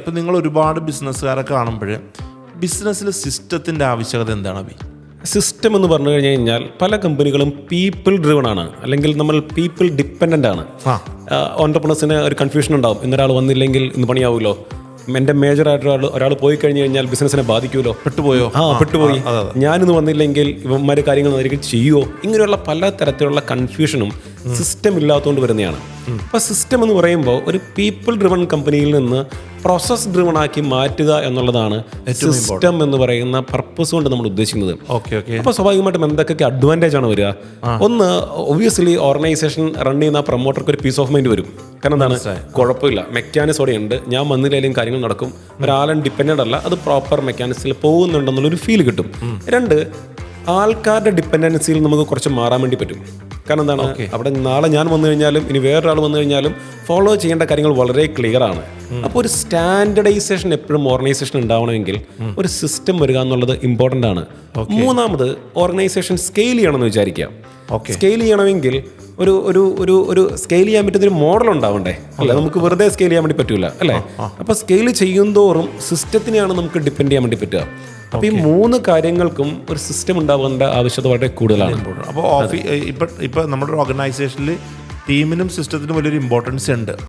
ഇപ്പം നിങ്ങൾ ഒരുപാട് ബിസിനസ്സുകാരെ കാണുമ്പോൾ ബിസിനസ്സിൽ സിസ്റ്റത്തിൻ്റെ ആവശ്യകത എന്താണ് അഭി? സിസ്റ്റം എന്ന് പറഞ്ഞു കഴിഞ്ഞാൽ പല കമ്പനികളും പീപ്പിൾ ഡ്രിവൺ ആണ്, അല്ലെങ്കിൽ നമ്മൾ പീപ്പിൾ ഡിപ്പെൻഡൻ്റ് ആണ്. ഓൺടർപ്രണേഴ്സിന് ഒരു കൺഫ്യൂഷൻ ഉണ്ടാവും, ഇന്നൊരാൾ വന്നില്ലെങ്കിൽ ഇന്ന് പണിയാവുമല്ലോ, എൻ്റെ മേജറായിട്ട് ഒരാൾ പോയി കഴിഞ്ഞ് കഴിഞ്ഞാൽ ബിസിനസ്സിനെ ബാധിക്കുമല്ലോ, പെട്ടുപോയി, ഞാനിന്ന് വന്നില്ലെങ്കിൽ ഇവന്മാർ കാര്യങ്ങൾ നേരിട്ട് ചെയ്യുമോ, ഇങ്ങനെയുള്ള പല തരത്തിലുള്ള കൺഫ്യൂഷനും സിസ്റ്റം ഇല്ലാത്തതുകൊണ്ട് വരുന്നതാണ്. അപ്പോൾ സിസ്റ്റം എന്ന് പറയുമ്പോൾ ഒരു പീപ്പിൾ ഡ്രിവൺ കമ്പനിയിൽ നിന്ന് പ്രോസസ് ഡ്രിവൺ ആക്കി മാറ്റുക എന്നുള്ളതാണ് സിസ്റ്റം എന്ന് പറയുന്ന പർപ്പസ് കൊണ്ട് നമ്മൾ ഉദ്ദേശിക്കുന്നത്. അപ്പോൾ സ്വാഭാവികമായിട്ടും എന്തൊക്കെ അഡ്വാൻറ്റേജ് ആണ് വരിക? ഒന്ന്, ഒബ്വിയസ്ലി ഓർഗനൈസേഷൻ റൺ ചെയ്യുന്ന പ്രൊമോട്ടർക്ക് ഒരു പീസ് ഓഫ് മൈൻഡ് വരും. കാരണം എന്താണ്, കുഴപ്പമില്ല, മെക്കാനിക്സ് അവിടെ ഉണ്ട്, ഞാൻ വന്നില്ലെങ്കിലും കാര്യങ്ങൾ നടക്കും, ഒരാളും ഡിപ്പെൻഡൻ്റ് അല്ല, അത് പ്രോപ്പർ മെക്കാനിക്സിൽ പോകുന്നുണ്ടെന്നുള്ളൊരു ഫീൽ കിട്ടും. രണ്ട്, ആൾക്കാരുടെ ഡിപ്പെൻഡൻസിയിൽ നമുക്ക് കുറച്ച് മാറാൻ വേണ്ടി പറ്റും. കാരണം എന്താണ്, അവിടെ നാളെ ഞാൻ വന്നു കഴിഞ്ഞാലും ഇനി വേറൊരാൾ വന്നു കഴിഞ്ഞാലും ഫോളോ ചെയ്യേണ്ട കാര്യങ്ങൾ വളരെ ക്ലിയർ ആണ്. അപ്പോൾ ഒരു സ്റ്റാൻഡർഡൈസേഷൻ എപ്പോഴും ഓർഗനൈസേഷൻ ഉണ്ടാവണമെങ്കിൽ ഒരു സിസ്റ്റം വരിക എന്നുള്ളത് ഇമ്പോർട്ടൻ്റ് ആണ്. മൂന്നാമത്, ഓർഗനൈസേഷൻ സ്കെയിൽ ചെയ്യണമെന്ന് വിചാരിക്കാം. സ്കെയിൽ ചെയ്യണമെങ്കിൽ ഒരു ഒരു ഒരു ഒരു സ്കെയിൽ ചെയ്യാൻ പറ്റുന്ന ഒരു മോഡൽ ഉണ്ടാവണ്ടേ, അല്ലേ? നമുക്ക് വെറുതെ സ്കെയിൽ ചെയ്യാൻ വേണ്ടി പറ്റൂല, അല്ലേ? അപ്പോൾ സ്കെയിൽ ചെയ്യുന്തോറും സിസ്റ്റത്തിനെയാണ് നമുക്ക് ഡിപ്പെൻഡ് ചെയ്യാൻ വേണ്ടി പറ്റുക. അപ്പോൾ ഈ മൂന്ന് കാര്യങ്ങൾക്കും ഒരു സിസ്റ്റം ഉണ്ടാവേണ്ട ആവശ്യകത വളരെ കൂടുതലാണ്. അപ്പോൾ ഇപ്പം നമ്മുടെ ഓർഗനൈസേഷനിൽ ടീമിനും സിസ്റ്റത്തിനും വലിയൊരു ഇമ്പോർട്ടൻസ് ഉണ്ട്.